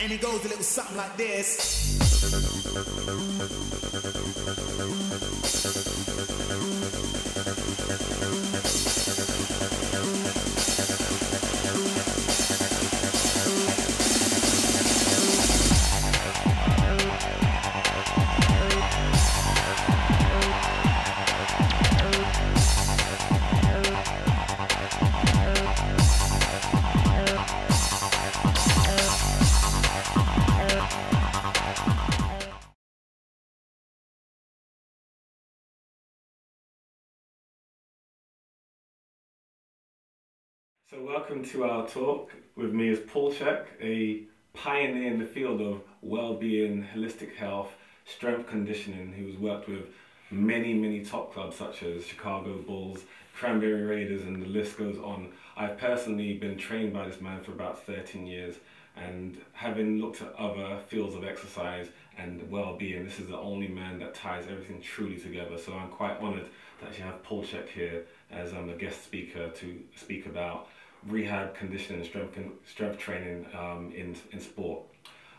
And it goes a little something like this. So welcome to our talk. With me is Paul Chek, a pioneer in the field of well-being, holistic health, strength conditioning, who's worked with many top clubs such as Chicago Bulls, Cranberry Raiders, and the list goes on. I've personally been trained by this man for about 13 years, and having looked at other fields of exercise and well-being, this is the only man that ties everything truly together. So I'm quite honoured to actually have Paul Chek here as a guest speaker to speak about rehab, conditioning, strength training in sport.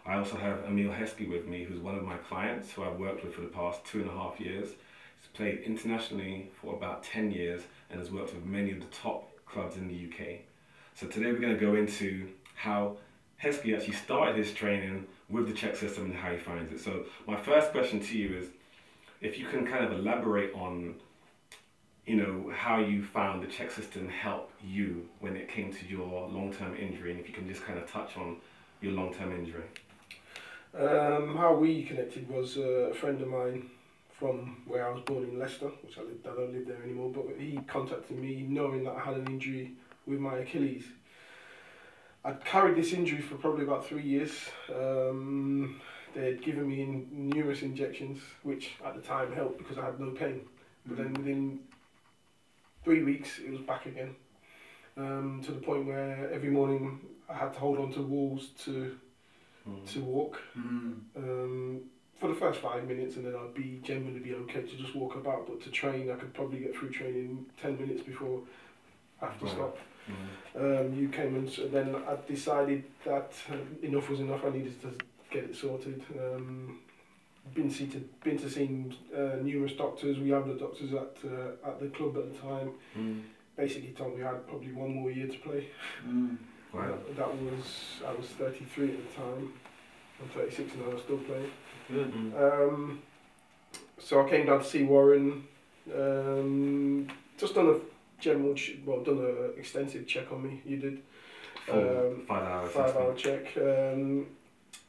I also have Emile Heskey with me, who's one of my clients who I've worked with for the past 2.5 years. He's played internationally for about 10 years and has worked with many of the top clubs in the UK. So today we're going to go into how Heskey actually started his training with the Chek system and how he finds it. So my first question to you is, if you can kind of elaborate on how you found the Chek system help you when it came to your long-term injury, and if you can just kind of touch on your long-term injury. How we connected was a friend of mine from where I was born in Leicester, which I don't live there anymore, but he contacted me knowing that I had an injury with my Achilles. I'd carried this injury for probably about 3 years. They had given me numerous injections, which at the time helped because I had no pain. But then within 3 weeks, it was back again, to the point where every morning I had to hold on to walls to walk for the first 5 minutes, and then I'd generally be okay to just walk about. But to train, I could probably get through training 10 minutes before I have to stop. You came and then I decided that enough was enough. I needed to get it sorted. Been to see numerous doctors. We had the doctors at the club at the time. Basically told me I had probably 1 more year to play. Wow. I was 33 at the time. I'm 36 and I was still playing. Good. So I came down to see Warren. Just done a general, done an extensive check on me. You did. 5-hour check.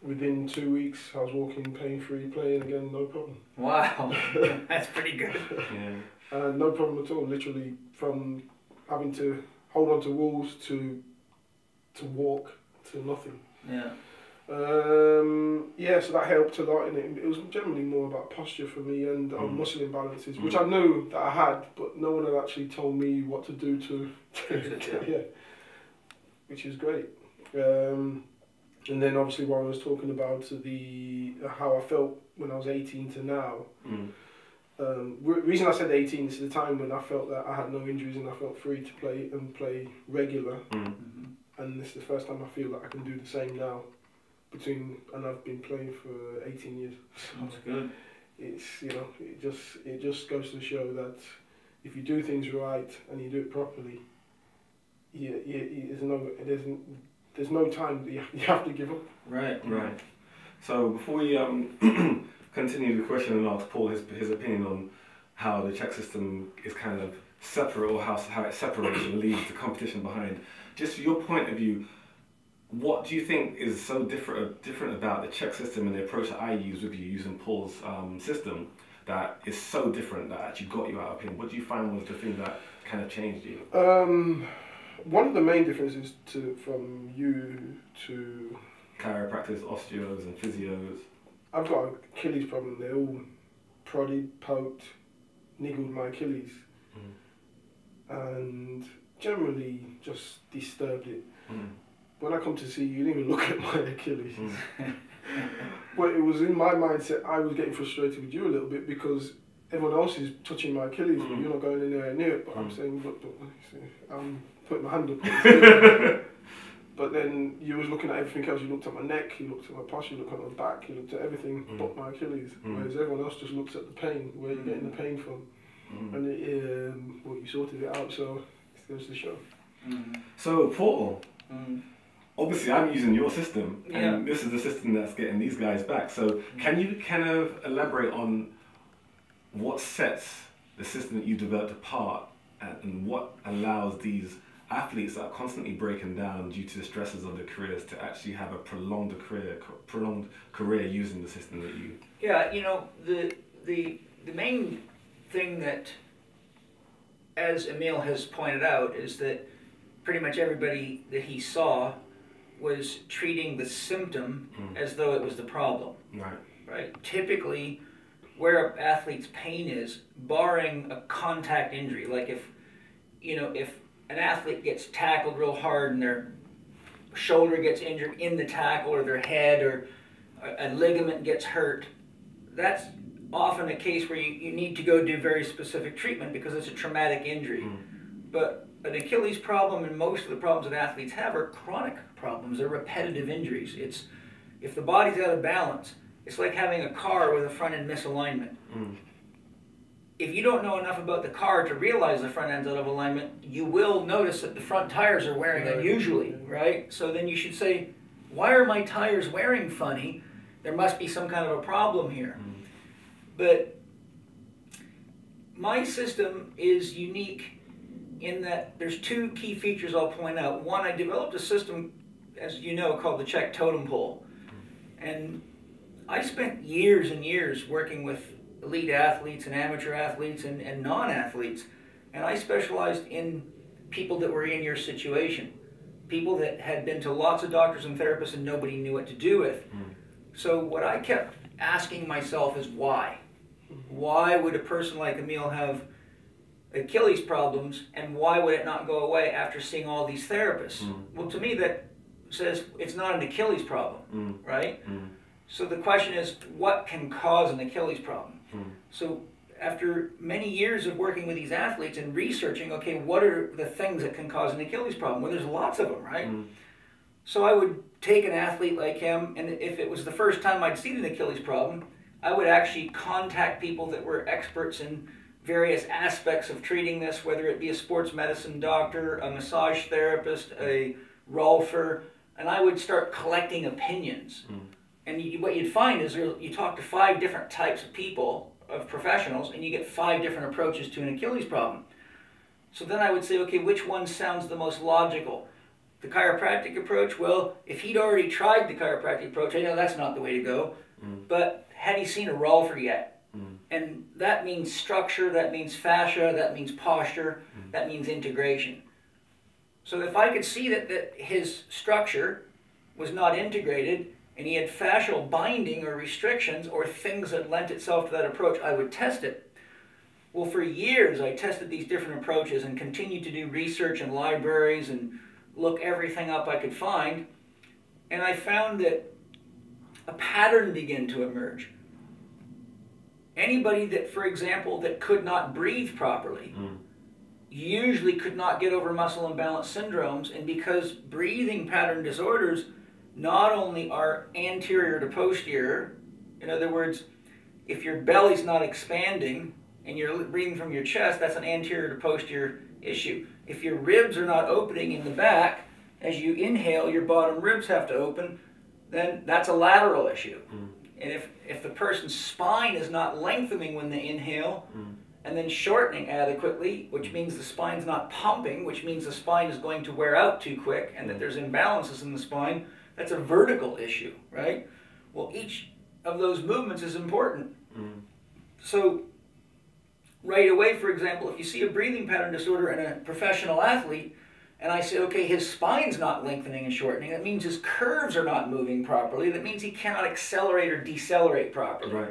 Within 2 weeks, I was walking pain-free, playing again, no problem. Wow, that's pretty good. Yeah. No problem at all. Literally, from having to hold on to walls to walk to nothing. Yeah. So that helped a lot. And it was generally more about posture for me and muscle imbalances, which I knew that I had, but no one had actually told me what to do to which is great. And then obviously Warren was talking about how I felt when I was 18 to now. Reason I said 18 is the time when I felt that I had no injuries and I felt free to play regular. And this is the first time I feel that I can do the same now. And I've been playing for 18 years. That's good. It's it just goes to show that if you do things right and you do it properly, there's no time that you have to give up. Right. So before we continue the question and ask Paul his opinion on how the Chek system is kind of separate, or how it separates and leaves the competition behind, just from your point of view, what do you think is so different about the Chek system and the approach that I use with you using Paul's system that is so different that actually got you out of pain? What do you find was the thing that kind of changed you? One of the main differences from you to chiropractors, osteos and physios. I've got an Achilles problem. They all prodded, poked, niggled my Achilles, and generally just disturbed it. When I come to see you, you didn't even look at my Achilles. But it was in my mindset, I was getting frustrated with you a little bit because everyone else is touching my Achilles, but you're not going in there near it. But I'm saying, I'm putting my hand up. But then you was looking at everything else. You looked at my neck, you looked at my posture, you looked at my back, you looked at everything but my Achilles. Whereas everyone else just looks at the pain, where you're getting the pain from. And well, you sorted it out, so it goes to show. So, Paul, obviously I'm using your system, and this is the system that's getting these guys back. So, can you kind of elaborate on what sets the system that you developed apart, and what allows these athletes that are constantly breaking down due to the stresses of their careers to actually have a prolonged career using the system that you... Yeah, you know, the main thing that, as Emile has pointed out, is that pretty much everybody that he saw was treating the symptom as though it was the problem. Right? Typically, where an athlete's pain is, barring a contact injury, like if an athlete gets tackled real hard and their shoulder gets injured in the tackle, or their head, or a ligament gets hurt, that's often a case where you need to go do very specific treatment because it's a traumatic injury. But an Achilles problem, and most of the problems that athletes have, are chronic problems. They're repetitive injuries. It's, if the body's out of balance, it's like having a car with a front end misalignment. If you don't know enough about the car to realize the front end's out of alignment, you will notice that the front tires are wearing unusually, right? So then you should say, why are my tires wearing funny? There must be some kind of a problem here. But my system is unique in that there's two key features I'll point out. One, I developed a system, as you know, called the Chek totem pole. And I spent years and years working with elite athletes and amateur athletes and non-athletes. And I specialized in people that were in your situation. People that had been to lots of doctors and therapists and nobody knew what to do with. So what I kept asking myself is why? Why would a person like Emile have Achilles problems, and why would it not go away after seeing all these therapists? Well, to me that says it's not an Achilles problem, right? So the question is, what can cause an Achilles problem? So after many years of working with these athletes and researching, okay, what are the things that can cause an Achilles problem? Well, there's lots of them, right? So I would take an athlete like him, and if it was the first time I'd seen an Achilles problem, I would actually contact people that were experts in various aspects of treating this, whether it be a sports medicine doctor, a massage therapist, a rolfer, and I would start collecting opinions. And what you'd find is you talk to 5 different types of people, of professionals, and you get 5 different approaches to an Achilles problem. So then I would say, okay, which one sounds the most logical? The chiropractic approach? Well, if he'd already tried the chiropractic approach, I know that's not the way to go. But had he seen a rolfer yet? And that means structure, that means fascia, that means posture, that means integration. So if I could see that his structure was not integrated, and he had fascial binding or restrictions or things that lent itself to that approach, I would test it. Well, for years I tested these different approaches and continued to do research in libraries and look everything up I could find. And I found that a pattern began to emerge. Anybody that, for example, that could not breathe properly usually could not get over muscle imbalance syndromes, and because breathing pattern disorders not only are anterior to posterior, in other words, if your belly's not expanding and you're breathing from your chest, that's an anterior to posterior issue. If your ribs are not opening in the back, as you inhale, your bottom ribs have to open, then that's a lateral issue. And if the person's spine is not lengthening when they inhale, and then shortening adequately, which means the spine's not pumping, which means the spine is going to wear out too quick, and that there's imbalances in the spine, that's a vertical issue, right? Well, each of those movements is important. So right away, for example, if you see a breathing pattern disorder in a professional athlete, and I say, okay, his spine's not lengthening and shortening, that means his curves are not moving properly, that means he cannot accelerate or decelerate properly.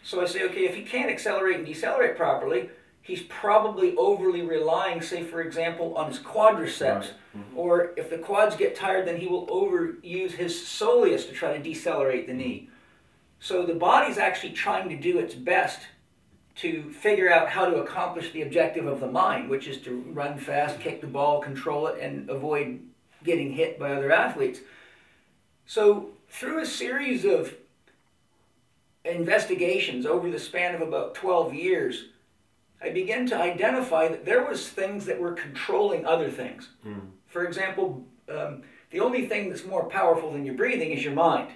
So I say, okay, if he can't accelerate and decelerate properly, he's probably overly relying, say, for example, on his quadriceps. Or if the quads get tired, then he will overuse his soleus to try to decelerate the knee. So the body's actually trying to do its best to figure out how to accomplish the objective of the mind, which is to run fast, kick the ball, control it, and avoid getting hit by other athletes. So through a series of investigations over the span of about 12 years, I began to identify that there was things that were controlling other things. For example, the only thing that's more powerful than your breathing is your mind.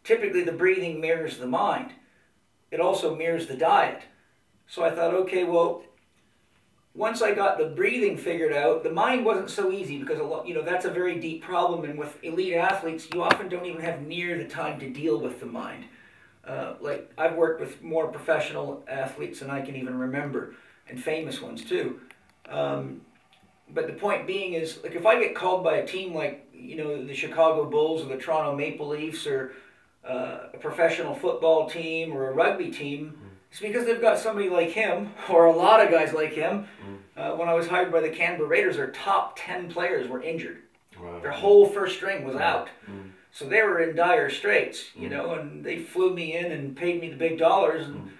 Typically, the breathing mirrors the mind. It also mirrors the diet. So I thought, okay, well, once I got the breathing figured out, the mind wasn't so easy because that's a very deep problem. And with elite athletes, you often don't even have near the time to deal with the mind. Like I've worked with more professional athletes than I can even remember, and famous ones too. But the point being is, like, if I get called by a team like, the Chicago Bulls or the Toronto Maple Leafs or a professional football team or a rugby team, it's because they've got somebody like him, or a lot of guys like him. When I was hired by the Canberra Raiders, their top 10 players were injured. Wow. Their whole first string was out. So they were in dire straits, and they flew me in and paid me the big dollars. And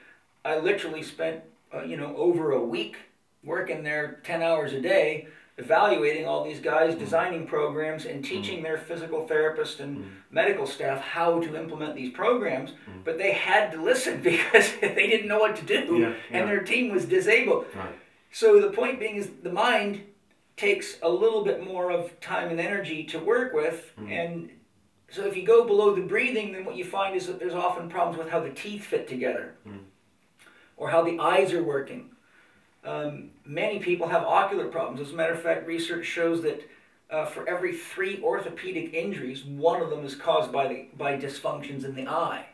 I literally spent, over a week working there 10 hours a day, evaluating all these guys, designing programs, and teaching their physical therapists and medical staff how to implement these programs. But they had to listen because they didn't know what to do, and their team was disabled. Right. So the point being is the mind takes a little bit more of time and energy to work with, and so if you go below the breathing, then what you find is that there's often problems with how the teeth fit together, or how the eyes are working. Many people have ocular problems. As a matter of fact, research shows that for every 3 orthopedic injuries, 1 of them is caused by dysfunctions in the eye.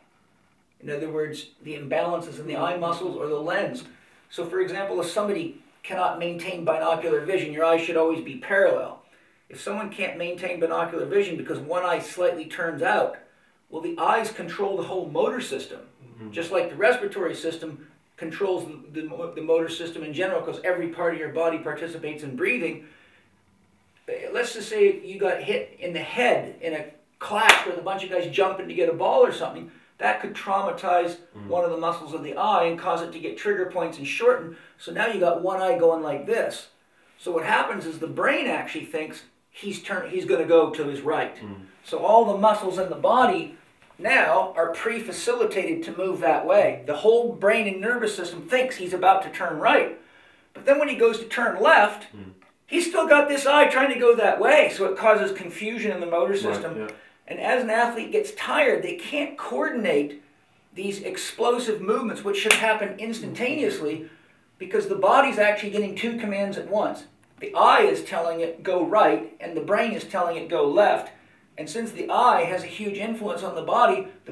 In other words, the imbalances in the eye muscles or the lens. So for example, if somebody cannot maintain binocular vision, your eyes should always be parallel. If someone can't maintain binocular vision because one eye slightly turns out, well, the eyes control the whole motor system. Just like the respiratory system controls the motor system in general, because every part of your body participates in breathing. Let's just say you got hit in the head in a clash with a bunch of guys jumping to get a ball or something. That could traumatize one of the muscles of the eye and cause it to get trigger points and shorten. So now you got one eye going like this. So what happens is the brain actually thinks he's going to go to his right. So all the muscles in the body now are pre-facilitated to move that way. The whole brain and nervous system thinks he's about to turn right. But then when he goes to turn left, he's still got this eye trying to go that way. So it causes confusion in the motor system. Right, and as an athlete gets tired, they can't coordinate these explosive movements, which should happen instantaneously, because the body's actually getting 2 commands at once. The eye is telling it go right, and the brain is telling it go left. And since the eye has a huge influence on the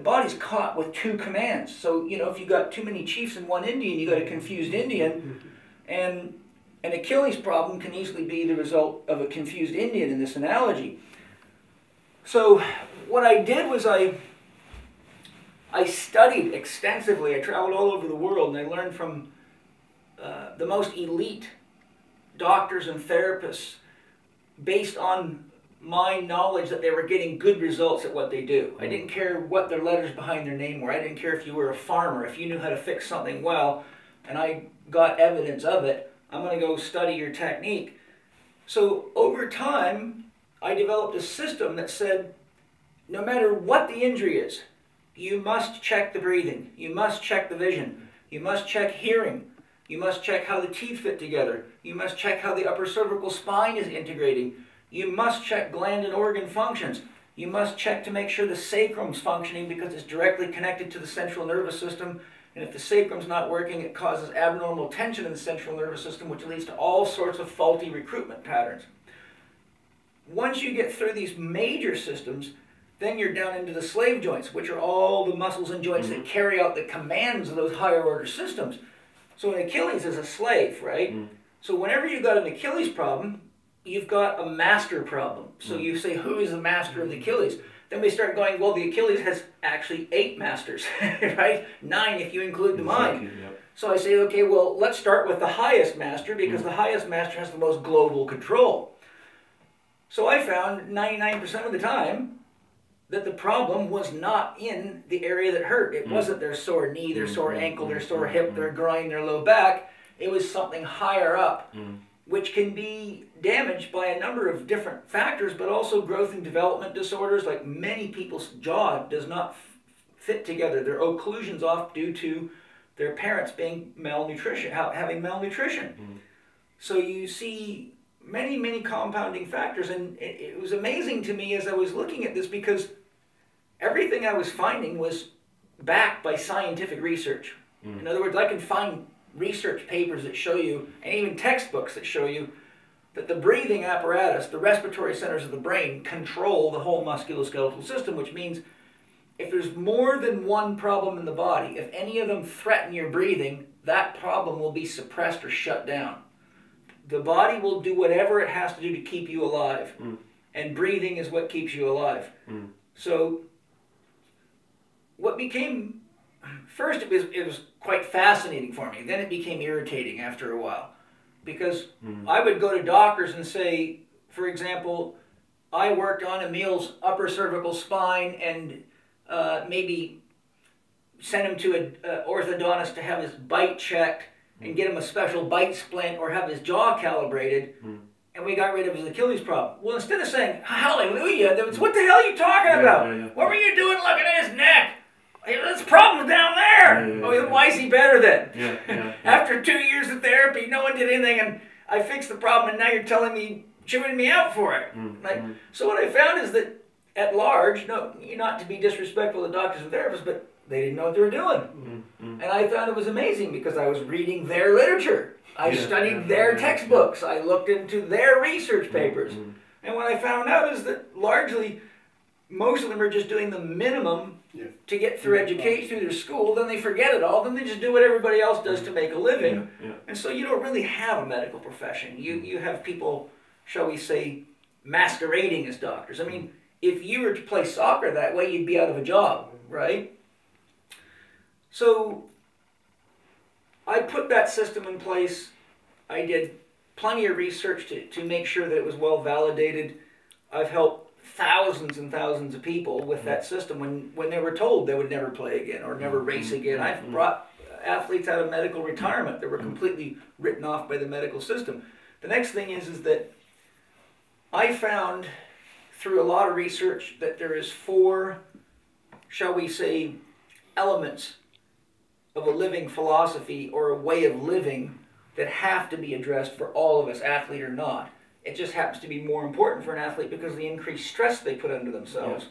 body's caught with 2 commands. So, if you got too many chiefs and one Indian, you got a confused Indian. And an Achilles problem can easily be the result of a confused Indian in this analogy. So what I did was I studied extensively. I traveled all over the world, and I learned from the most elite doctors and therapists based on my knowledge that they were getting good results at what they do. I didn't care what their letters behind their name were. I didn't care if you were a farmer. If you knew how to fix something well, and I got evidence of it, I'm going to go study your technique. So over time, I developed a system that said, no matter what the injury is, you must check the breathing, you must check the vision, you must check hearing, you must check how the teeth fit together, you must check how the upper cervical spine is integrating, you must check gland and organ functions, you must check to make sure the sacrum's functioning because it's directly connected to the central nervous system, and if the sacrum's not working, it causes abnormal tension in the central nervous system, which leads to all sorts of faulty recruitment patterns. Once you get through these major systems, then you're down into the slave joints, which are all the muscles and joints that carry out the commands of those higher order systems. So an Achilles is a slave, right? So whenever you've got an Achilles problem, you've got a master problem. So you say, who is the master of the Achilles? Then we start going, well, the Achilles has actually 8 masters, right? 9 if you include the mind. So I say, okay, well, let's start with the highest master, because the highest master has the most global control. So I found 99% of the time that the problem was not in the area that hurt. It wasn't their sore knee, their sore ankle, their sore hip, their groin, their low back. It was something higher up. which can be damaged by a number of different factors, but also growth and development disorders. Like many people's jaw does not fit together. Their occlusion's off due to their parents being having malnutrition. So you see many, many compounding factors, and it was amazing to me as I was looking at this, because everything I was finding was backed by scientific research. In other words, I can find research papers that show you, and even textbooks that show you, that the breathing apparatus, the respiratory centers of the brain, control the whole musculoskeletal system, which means if there's more than one problem in the body, if any of them threaten your breathing, that problem will be suppressed or shut down. The body will do whatever it has to do to keep you alive, and breathing is what keeps you alive. So what became, first it was quite fascinating for me, then it became irritating after a while, because I would go to doctors and say, for example, I worked on Emile's upper cervical spine, and maybe send him to an orthodontist to have his bite checked and get him a special bite splint or have his jaw calibrated, and we got rid of his Achilles problem. Well, instead of saying, hallelujah, there was, what the hell are you talking about? What were you doing looking at his neck? Hey, there's problems down there. Oh, why is he better then? After 2 years of therapy, no one did anything, and I fixed the problem, and now you're telling me, chewing me out for it. So what I found is that at large, not to be disrespectful to doctors and therapists, but they didn't know what they were doing. And I found it was amazing because I was reading their literature. I studied their textbooks. I looked into their research papers. And what I found out is that largely, most of them are just doing the minimum to get through education, through their school, then they forget it all, then they just do what everybody else does to make a living. And so you don't really have a medical profession. You have people, shall we say, masquerading as doctors. I mean, if you were to play soccer that way, you'd be out of a job, right? So I put that system in place. I did plenty of research to make sure that it was well validated. I've helped thousands and thousands of people with that system when they were told they would never play again or never race again. I've brought athletes out of medical retirement that were completely written off by the medical system. The next thing is that I found through a lot of research that there is 4, shall we say, elements of a living philosophy or a way of living that have to be addressed for all of us, athlete or not. It just happens to be more important for an athlete because of the increased stress they put under themselves.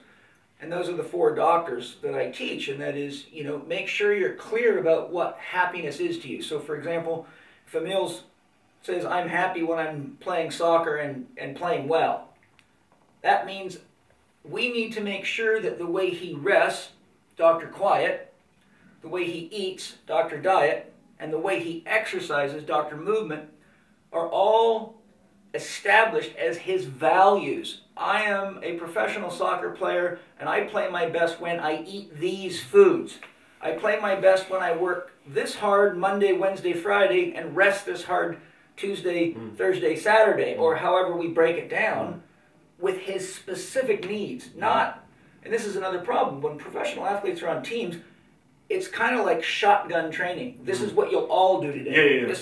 And those are the 4 doctors that I teach, and that is, make sure you're clear about what happiness is to you. So for example, if Emile says, I'm happy when I'm playing soccer and playing well, that means we need to make sure that the way he rests, Dr. Quiet, the way he eats, Dr. Diet, and the way he exercises, Dr. Movement, are all established as his values. I am a professional soccer player, and I play my best when I eat these foods. I play my best when I work this hard Monday, Wednesday, Friday, and rest this hard Tuesday, Thursday, Saturday, or however we break it down, with his specific needs. Not, and this is another problem, when professional athletes are on teams, it's kind of like shotgun training. This is what you'll all do today. And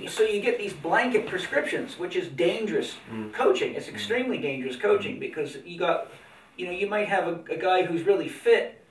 so you get these blanket prescriptions, which is dangerous coaching. It's extremely dangerous coaching because you might have a guy who's really fit